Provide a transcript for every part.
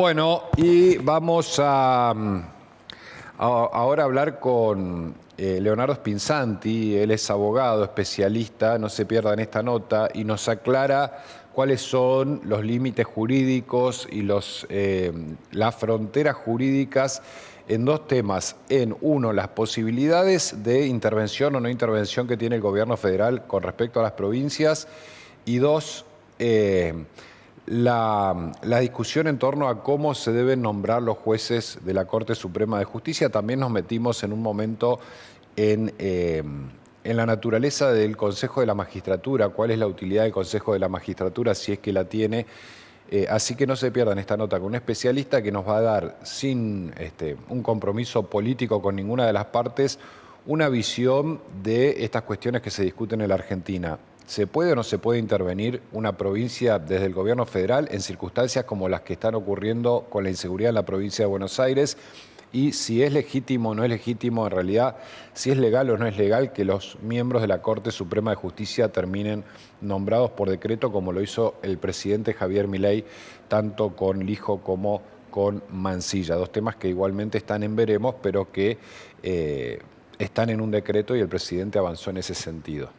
Bueno, y vamos ahora a hablar con Leonardo Spinzanti. Él es abogado, especialista, no se pierdan esta nota, y nos aclara cuáles son los límites jurídicos y las fronteras jurídicas en dos temas. En uno, las posibilidades de intervención o no intervención que tiene el gobierno federal con respecto a las provincias, y dos, la discusión en torno a cómo se deben nombrar los jueces de la Corte Suprema de Justicia. También nos metimos en un momento en la naturaleza del Consejo de la Magistratura, cuál es la utilidad del Consejo de la Magistratura, si es que la tiene. Así que no se pierdan esta nota con un especialista que nos va a dar, sin un compromiso político con ninguna de las partes, una visión de estas cuestiones que se discuten en la Argentina. ¿Se puede o no se puede intervenir una provincia desde el gobierno federal en circunstancias como las que están ocurriendo con la inseguridad en la provincia de Buenos Aires? Y si es legítimo o no es legítimo, en realidad, si es legal o no es legal que los miembros de la Corte Suprema de Justicia terminen nombrados por decreto, como lo hizo el presidente Javier Milei, tanto con Lijo como con Mansilla. Dos temas que igualmente están en veremos, pero que están en un decreto y el presidente avanzó en ese sentido.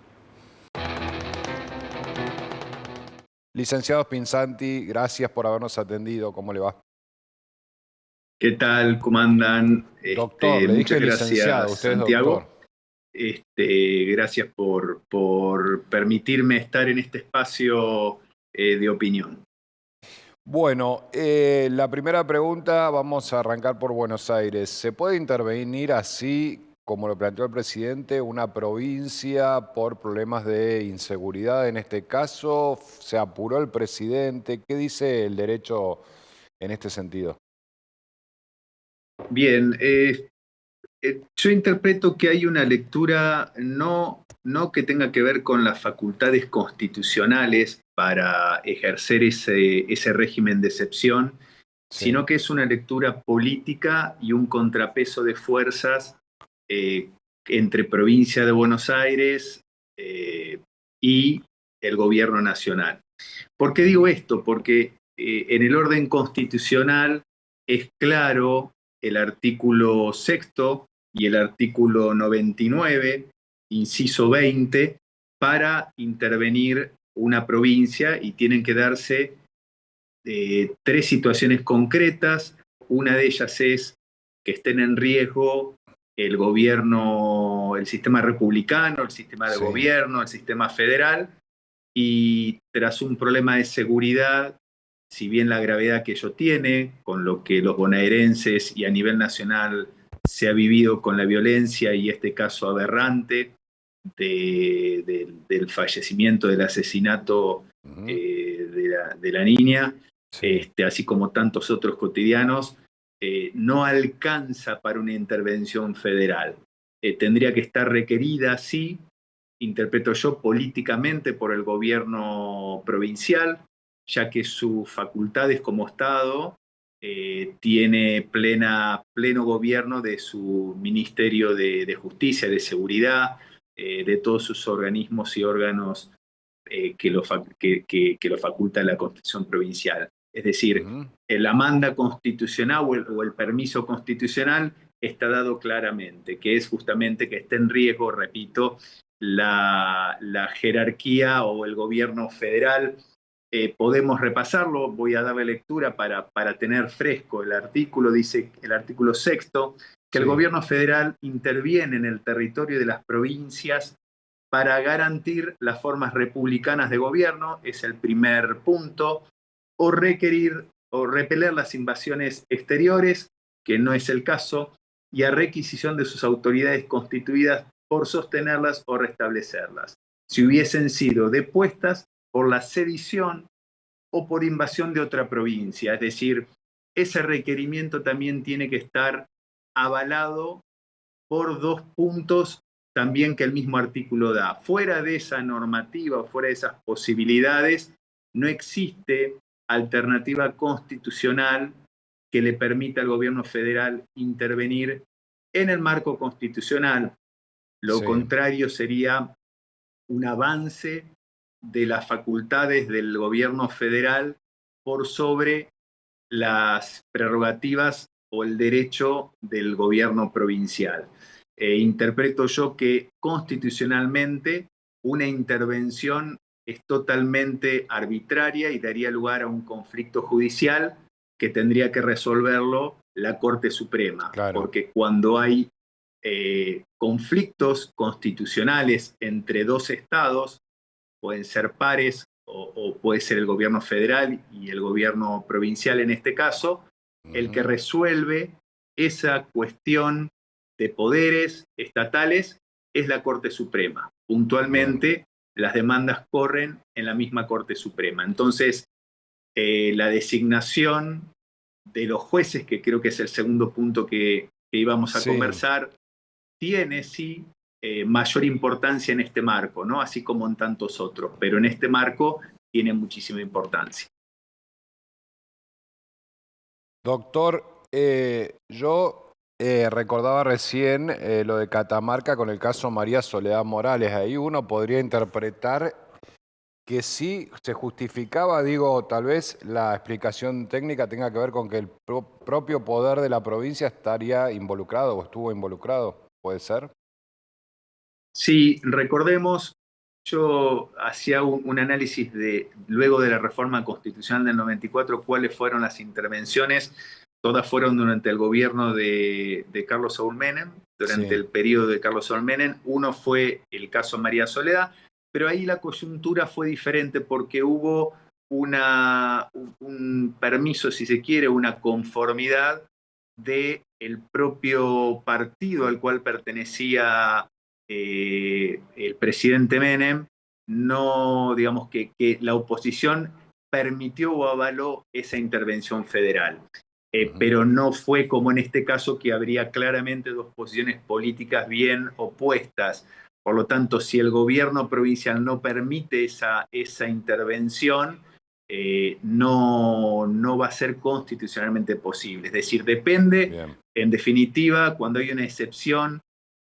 Licenciado Spinzanti, gracias por habernos atendido. ¿Cómo le va? ¿Qué tal? ¿Cómo andan? Doctor, le Muchas dije licenciado, gracias, usted es doctor. Santiago. Gracias por permitirme estar en este espacio de opinión. Bueno, la primera pregunta, vamos a arrancar por Buenos Aires. ¿Se puede intervenir así, como lo planteó el presidente, una provincia por problemas de inseguridad en este caso? ¿Se apuró el presidente? ¿Qué dice el derecho en este sentido? Bien, yo interpreto que hay una lectura no que tenga que ver con las facultades constitucionales para ejercer ese régimen de excepción, Sí. sino que es una lectura política y un contrapeso de fuerzas eh, entre provincia de Buenos Aires y el gobierno nacional. ¿Por qué digo esto? Porque en el orden constitucional es claro el artículo sexto y el artículo 99, inciso 20, para intervenir una provincia, y tienen que darse tres situaciones concretas. Una de ellas es que estén en riesgo el gobierno, el sistema republicano, el sistema de Sí. gobierno, el sistema federal, y tras un problema de seguridad, si bien la gravedad que ello tiene, con lo que los bonaerenses y a nivel nacional se ha vivido con la violencia y este caso aberrante del fallecimiento, del asesinato Ujú. de la niña, Sí. así como tantos otros cotidianos, no alcanza para una intervención federal. Tendría que estar requerida, sí, interpreto yo, políticamente por el gobierno provincial, ya que sus facultades como Estado tiene pleno gobierno de su Ministerio de Justicia, de Seguridad, de todos sus organismos y órganos que lo faculta la Constitución provincial. Es decir, Ujú. la manda constitucional o el permiso constitucional está dado claramente, que es justamente que esté en riesgo, repito, la jerarquía o el gobierno federal. Podemos repasarlo, voy a darle lectura para tener fresco el artículo. Dice el artículo sexto que el Sí. gobierno federal interviene en el territorio de las provincias para garantir las formas republicanas de gobierno, es el primer punto, o requerir o repeler las invasiones exteriores, que no es el caso, y a requisición de sus autoridades constituidas por sostenerlas o restablecerlas, si hubiesen sido depuestas por la sedición o por invasión de otra provincia. Es decir, ese requerimiento también tiene que estar avalado por dos puntos también que el mismo artículo da. Fuera de esa normativa, fuera de esas posibilidades, no existe alternativa constitucional que le permita al gobierno federal intervenir en el marco constitucional. Lo Sí. contrario sería un avance de las facultades del gobierno federal por sobre las prerrogativas o el derecho del gobierno provincial. Interpreto yo que constitucionalmente una intervención es totalmente arbitraria y daría lugar a un conflicto judicial que tendría que resolverlo la Corte Suprema, Claro. porque cuando hay conflictos constitucionales entre dos estados, pueden ser pares o puede ser el gobierno federal y el gobierno provincial en este caso, el que Ujú. resuelve esa cuestión de poderes estatales es la Corte Suprema. Bien. Puntualmente, las demandas corren en la misma Corte Suprema. Entonces, la designación de los jueces, que creo que es el segundo punto que íbamos a Sí. conversar, tiene sí mayor importancia en este marco, ¿no? Así como en tantos otros, pero en este marco tiene muchísima importancia. Doctor, yo recordaba recién lo de Catamarca con el caso María Soledad Morales. Ahí uno podría interpretar que sí se justificaba, digo, tal vez la explicación técnica tenga que ver con que el propio poder de la provincia estaría involucrado o estuvo involucrado. ¿Puede ser? Si recordemos, yo hacía un análisis de, luego de la reforma constitucional del 94, cuáles fueron las intervenciones. Todas fueron durante el gobierno de Carlos Saúl Menem, durante Sí. el periodo de Carlos Saúl Menem. Uno fue el caso María Soledad, pero ahí la coyuntura fue diferente porque hubo un permiso, si se quiere, una conformidad del propio partido al cual pertenecía el presidente Menem, no, digamos que la oposición permitió o avaló esa intervención federal. Ujú. Pero no fue como en este caso, que habría claramente dos posiciones políticas bien opuestas. Por lo tanto, si el gobierno provincial no permite esa intervención, no va a ser constitucionalmente posible. Es decir, depende, Bien. en definitiva, cuando hay una excepción,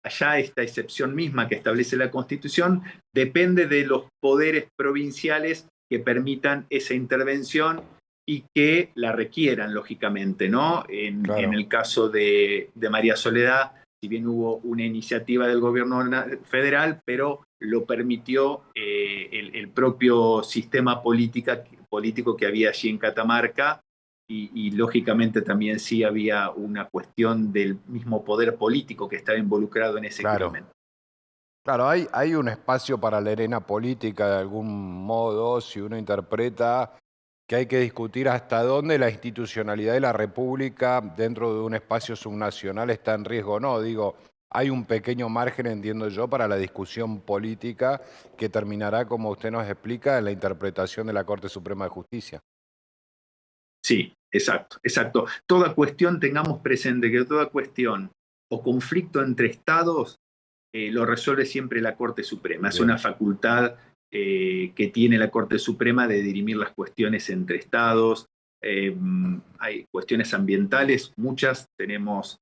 allá esta excepción misma que establece la Constitución, depende de los poderes provinciales que permitan esa intervención y que la requieran, lógicamente, ¿no? En Claro. el caso de María Soledad, si bien hubo una iniciativa del gobierno federal, pero lo permitió el propio sistema político que había allí en Catamarca, y lógicamente también sí había una cuestión del mismo poder político que estaba involucrado en ese Claro. crimen. Claro, hay un espacio para la arena política de algún modo, si uno interpreta que hay que discutir hasta dónde la institucionalidad de la República dentro de un espacio subnacional está en riesgo o no. Digo, hay un pequeño margen, entiendo yo, para la discusión política que terminará, como usted nos explica, en la interpretación de la Corte Suprema de Justicia. Sí, exacto, exacto. Toda cuestión, tengamos presente que toda cuestión o conflicto entre estados lo resuelve siempre la Corte Suprema. Es una Bien. facultad que tiene la Corte Suprema de dirimir las cuestiones entre estados. Hay cuestiones ambientales, muchas. Tenemos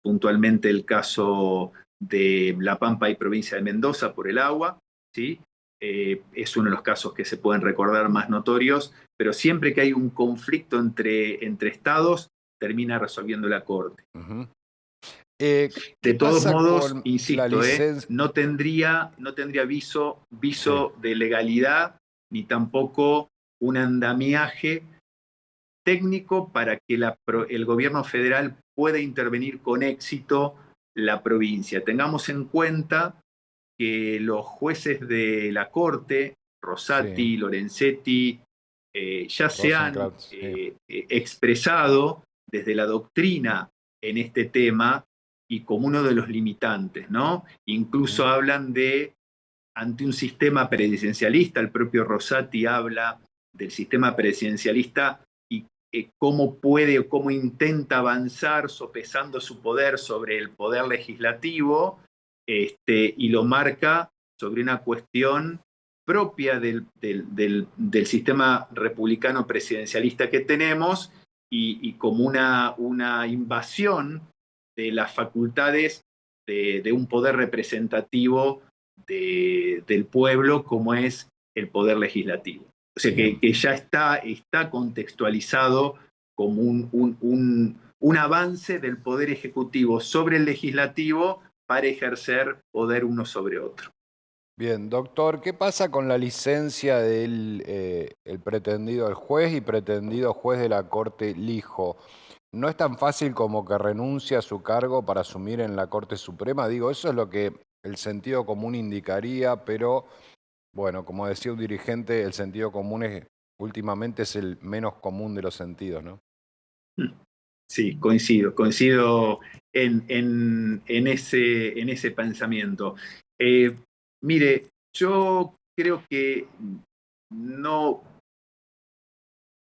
puntualmente el caso de La Pampa y provincia de Mendoza por el agua, ¿sí? Es uno de los casos que se pueden recordar más notorios, pero siempre que hay un conflicto entre estados, termina resolviendo la Corte. Ujú. ¿Qué De todos pasa modos, con la insisto, licencia? no tendría Sí. viso de legalidad, ni tampoco un andamiaje técnico para que el gobierno federal pueda intervenir con éxito la provincia. Tengamos en cuenta que los jueces de la Corte, Sí. Rosati, Lorenzetti, ya se han Rosenkrantz, sí. expresado desde la doctrina en este tema y como uno de los limitantes, ¿no? Ujú. Incluso hablan de, ante un sistema presidencialista, el propio Rosati habla del sistema presidencialista y cómo puede o cómo intenta avanzar sopesando su poder sobre el poder legislativo, y lo marca sobre una cuestión propia del sistema republicano presidencialista que tenemos, y como una invasión de las facultades de un poder representativo del pueblo como es el poder legislativo. O sea Bien. que ya está contextualizado como un avance del Poder Ejecutivo sobre el Legislativo para ejercer poder uno sobre otro. Bien, doctor, ¿qué pasa con la licencia del el pretendido, el juez y pretendido juez de la Corte Lijo? ¿No es tan fácil como que renuncie a su cargo para asumir en la Corte Suprema? Digo, eso es lo que el sentido común indicaría, pero bueno, como decía un dirigente, el sentido común últimamente es el menos común de los sentidos, ¿no? Sí, coincido en ese pensamiento. Eh, Mire, yo creo que no.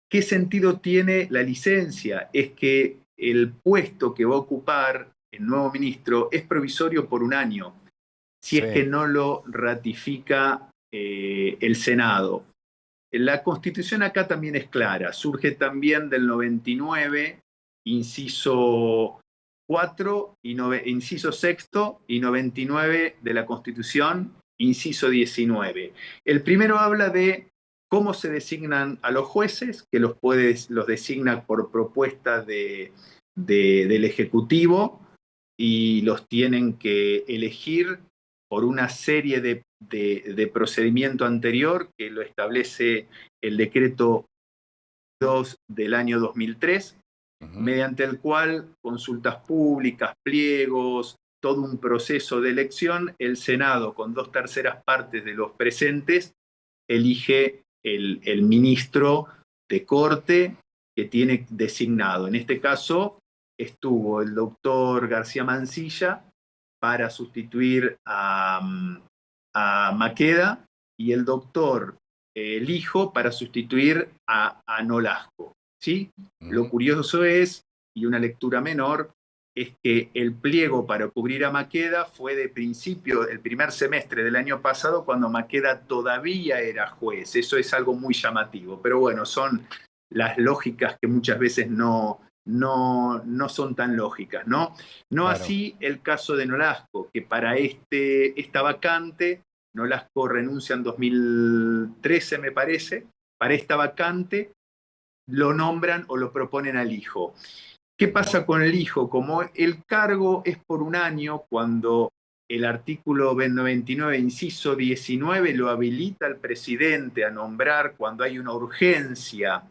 ¿Qué sentido tiene la licencia? Es que el puesto que va a ocupar el nuevo ministro es provisorio por un año, si es que Sí. no lo ratifica el Senado. La Constitución acá también es clara, surge también del 99, inciso 4, inciso sexto y 99 de la Constitución, inciso 19. El primero habla de cómo se designan a los jueces, que los designa por propuesta del Ejecutivo y los tienen que elegir por una serie de procedimiento anterior que lo establece el decreto 2 del año 2003, Ujú. mediante el cual consultas públicas, pliegos, todo un proceso de elección, el Senado, con 2/3 de los presentes, elige el ministro de corte que tiene designado. En este caso estuvo el doctor García Mansilla para sustituir a Maqueda y el doctor Lijo para sustituir a Nolasco. ¿Sí? Lo Ujú. curioso es, y una lectura menor, es que el pliego para cubrir a Maqueda fue de principio, el primer semestre del año pasado, cuando Maqueda todavía era juez. Eso es algo muy llamativo. Pero bueno, son las lógicas que muchas veces no son tan lógicas, ¿no? No Claro. así el caso de Nolasco, que para esta vacante, Nolasco renuncia en 2013, me parece, para esta vacante lo nombran o lo proponen al hijo. ¿Qué Ujú. pasa con el hijo? Como el cargo es por un año, cuando el artículo 29, inciso 19, lo habilita al presidente a nombrar cuando hay una urgencia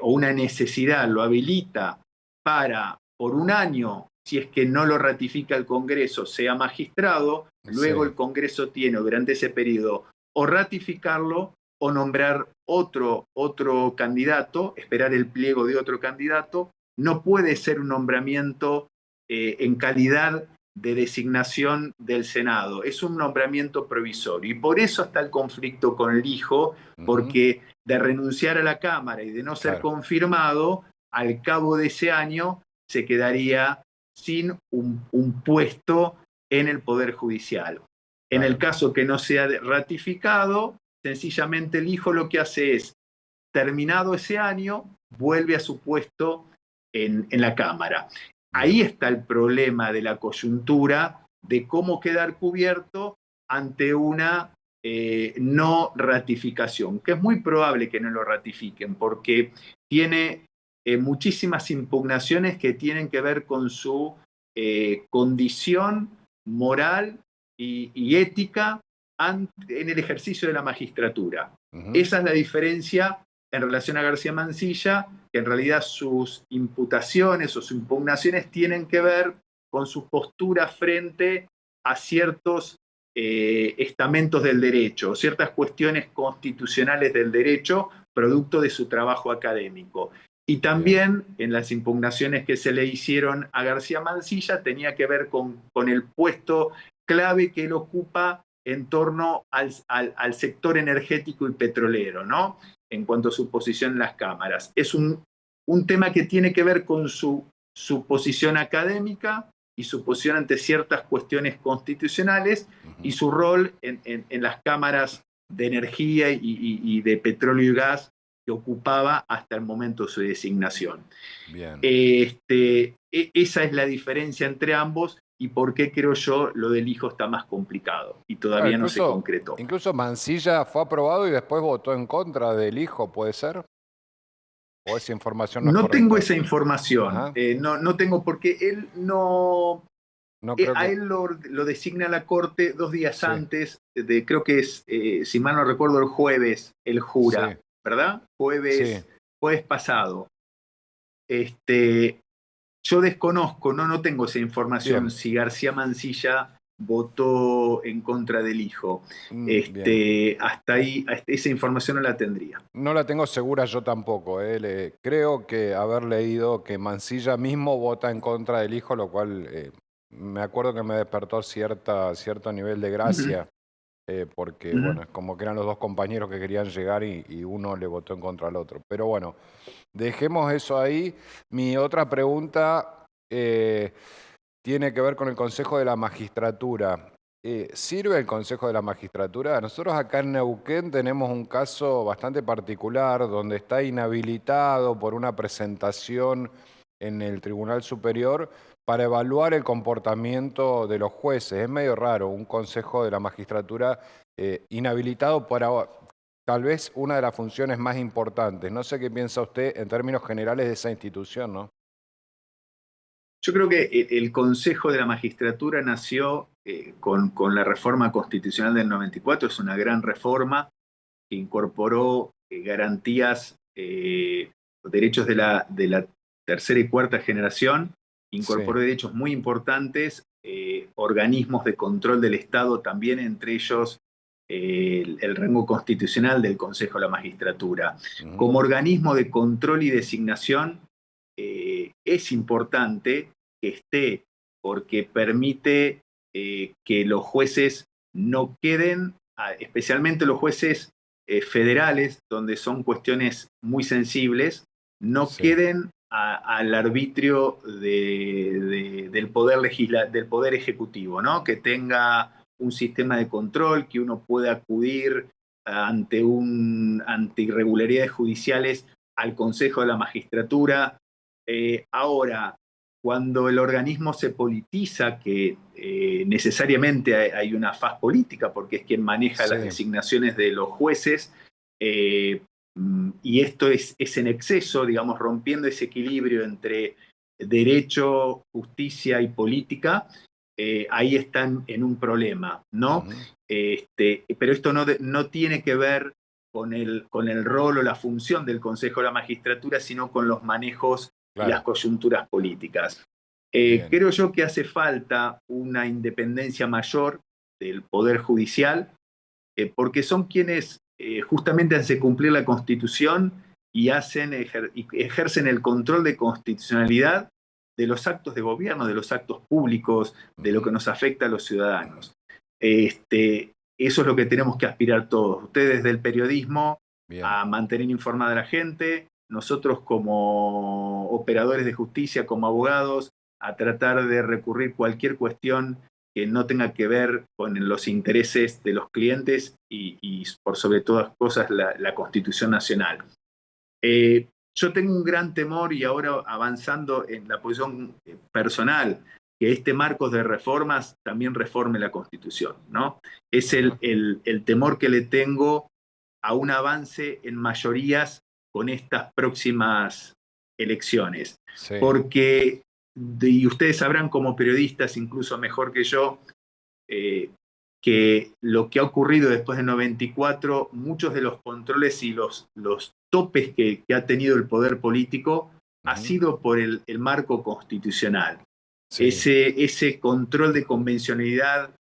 o una necesidad, lo habilita para, por un año, si es que no lo ratifica el Congreso, sea magistrado, luego Sí. el Congreso tiene durante ese periodo o ratificarlo o nombrar otro candidato, esperar el pliego de otro candidato. No puede ser un nombramiento en calidad de designación del Senado, es un nombramiento provisorio. Y por eso está el conflicto con el hijo, Ujú. porque de renunciar a la Cámara y de no ser Claro. confirmado, al cabo de ese año se quedaría sin un puesto en el Poder Judicial. En el Claro. caso que no sea ratificado, sencillamente el hijo lo que hace es, terminado ese año, vuelve a su puesto en la Cámara. Ahí Bien. está el problema de la coyuntura de cómo quedar cubierto ante una no ratificación, que es muy probable que no lo ratifiquen, porque tiene muchísimas impugnaciones que tienen que ver con su condición moral y ética en el ejercicio de la magistratura. Ujú. Esa es la diferencia en relación a García Mansilla, que en realidad sus imputaciones o sus impugnaciones tienen que ver con su postura frente a ciertos estamentos del derecho, ciertas cuestiones constitucionales del derecho, producto de su trabajo académico. Y Bien. también en las impugnaciones que se le hicieron a García Mansilla tenía que ver con el puesto clave que él ocupa en torno al sector energético y petrolero, ¿no? En cuanto a su posición en las cámaras. Es un tema que tiene que ver con su posición académica y su posición ante ciertas cuestiones constitucionales y Ujú. su rol en las cámaras de energía y de petróleo y gas que ocupaba hasta el momento de su designación. Bien. Esa es la diferencia entre ambos y por qué creo yo lo del hijo está más complicado y Claro, todavía no se concretó. incluso Mansilla fue aprobado y después votó en contra del hijo, ¿puede ser? ¿O esa información no es No tengo correcta? esa información, Ajá. no tengo porque él no, No creo a que... él lo designa la Corte 2 días Sí, antes de, creo que es, si mal no recuerdo, el jueves, él sí, jura, ¿verdad? sí, Jueves pasado. Este, yo desconozco, no tengo esa información bien, si García Mansilla votó en contra del hijo. bien. Hasta ahí, esa información no la tendría. No la tengo segura yo tampoco. Creo que haber leído que Mansilla mismo vota en contra del hijo, lo cual me acuerdo que me despertó cierto nivel de Ujú, gracia, porque ujú. bueno, es como que eran los dos compañeros que querían llegar y uno le votó en contra al otro. Pero bueno, dejemos eso ahí. Mi otra pregunta tiene que ver con el Consejo de la Magistratura. ¿Sirve el Consejo de la Magistratura? Nosotros acá en Neuquén tenemos un caso bastante particular donde está inhabilitado por una presentación en el Tribunal Superior para evaluar el comportamiento de los jueces. Es medio raro, un Consejo de la Magistratura inhabilitado para tal vez una de las funciones más importantes. No sé qué piensa usted en términos generales de esa institución, ¿no? Yo creo que el Consejo de la Magistratura nació con la reforma constitucional del 94, es una gran reforma que incorporó garantías, derechos de la tercera y cuarta generación, Sí. incorporó derechos muy importantes, organismos de control del Estado también, entre ellos el rango constitucional del Consejo de la Magistratura. Ujú. Como organismo de control y designación, es importante que esté porque permite que los jueces no queden, especialmente los jueces federales, donde son cuestiones muy sensibles, no Sí. queden al arbitrio del poder ejecutivo, ¿no? Que tenga un sistema de control, que uno pueda acudir ante irregularidades judiciales al Consejo de la Magistratura. Ahora, cuando el organismo se politiza, que necesariamente hay una faz política, porque es quien maneja las Sí. designaciones de los jueces, eh, y esto es en exceso, digamos, rompiendo ese equilibrio entre derecho, justicia y política, ahí están en un problema, ¿no? Ujú. Pero esto no tiene que ver con el rol o la función del Consejo de la Magistratura, sino con los manejos y las Claro, coyunturas políticas. bien. Creo yo que hace falta una independencia mayor del Poder Judicial, porque son quienes justamente hacen cumplir la Constitución y ejercen el control de constitucionalidad de los actos de gobierno, de los actos públicos, de lo que Ujú. nos afecta a los ciudadanos. Eso es lo que tenemos que aspirar todos. Ustedes del periodismo Bien, a mantener informada a la gente, nosotros como operadores de justicia, como abogados, a tratar de recurrir cualquier cuestión que no tenga que ver con los intereses de los clientes y por sobre todas cosas la Constitución Nacional. Yo tengo un gran temor y ahora avanzando en la posición personal, que este marco de reformas también reforme la Constitución, ¿no? Es ajá, el temor que le tengo a un avance en mayorías con estas próximas elecciones. sí, Porque, y ustedes sabrán como periodistas, incluso mejor que yo, eh, que lo que ha ocurrido después de 94, muchos de los controles y los topes que ha tenido el poder político ha ujú, sido por el marco constitucional. sí, Ese control de convencionalidad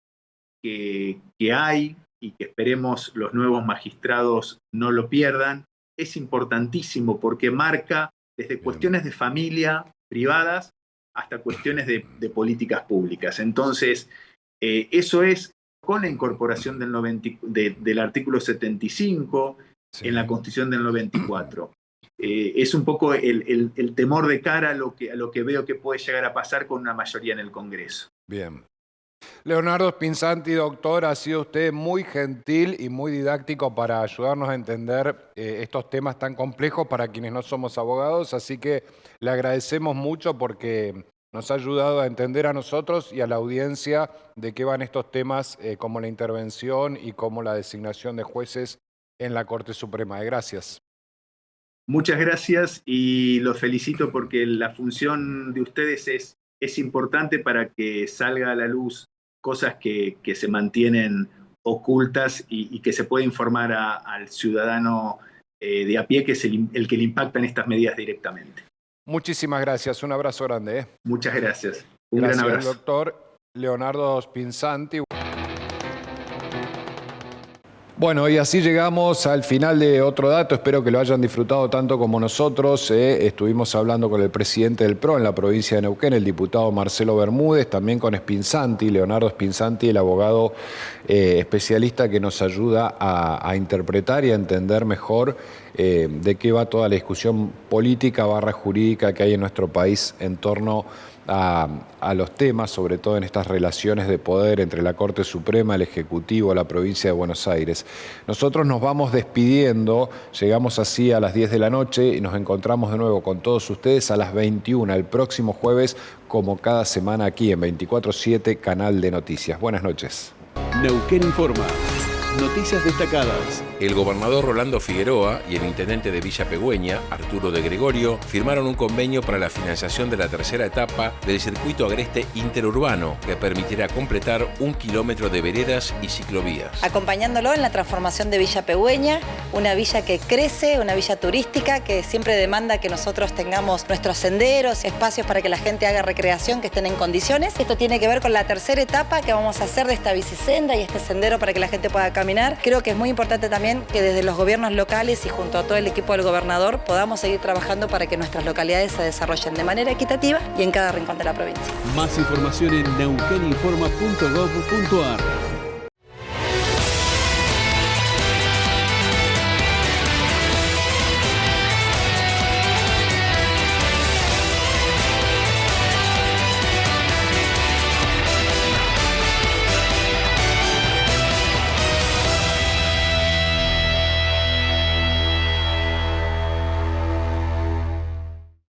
que hay y que esperemos los nuevos magistrados no lo pierdan, es importantísimo porque marca desde bien, cuestiones de familia privadas hasta cuestiones de políticas públicas. Entonces, eso es con la incorporación del artículo 75 en la sí, Constitución del 94. Es un poco el temor de cara a lo que veo que puede llegar a pasar con una mayoría en el Congreso. bien. Leonardo Spinzanti, doctor, ha sido usted muy gentil y muy didáctico para ayudarnos a entender estos temas tan complejos para quienes no somos abogados, así que le agradecemos mucho porque nos ha ayudado a entender a nosotros y a la audiencia de qué van estos temas como la intervención y como la designación de jueces en la Corte Suprema. Gracias. Muchas gracias y los felicito porque la función de ustedes es importante para que salga a la luz cosas que se mantienen ocultas y que se puede informar al ciudadano de a pie, que es el que le impactan estas medidas directamente. Muchísimas gracias, un abrazo grande. Muchas gracias. Un Gracias, gran abrazo. doctor Leonardo Spinzanti. Bueno, y así llegamos al final de otro dato. Espero que lo hayan disfrutado tanto como nosotros. Estuvimos hablando con el presidente del PRO en la provincia de Neuquén, el diputado Marcelo Bermúdez, también con Spinzanti, Leonardo Spinzanti, el abogado especialista que nos ayuda a interpretar y a entender mejor de qué va toda la discusión política / jurídica que hay en nuestro país en torno a los temas, sobre todo en estas relaciones de poder entre la Corte Suprema, el Ejecutivo, la provincia de Buenos Aires. Nosotros nos vamos despidiendo, llegamos así a las 10 de la noche y nos encontramos de nuevo con todos ustedes a las 21 el próximo jueves, como cada semana aquí en 24/7, Canal de Noticias. Buenas noches. Neuquén Informa. Noticias destacadas. El gobernador Rolando Figueroa y el intendente de Villa Pegüeña, Arturo de Gregorio, firmaron un convenio para la financiación de la tercera etapa del circuito agreste interurbano, que permitirá completar 1 kilómetro de veredas y ciclovías. Acompañándolo en la transformación de Villa Pegüeña, una villa que crece, una villa turística que siempre demanda que nosotros tengamos nuestros senderos, espacios para que la gente haga recreación, que estén en condiciones. Esto tiene que ver con la tercera etapa que vamos a hacer de esta bicisenda y este sendero para que la gente pueda caminar. Creo que es muy importante también que desde los gobiernos locales y junto a todo el equipo del gobernador podamos seguir trabajando para que nuestras localidades se desarrollen de manera equitativa y en cada rincón de la provincia. Más información en neuqueninforma.gov.ar.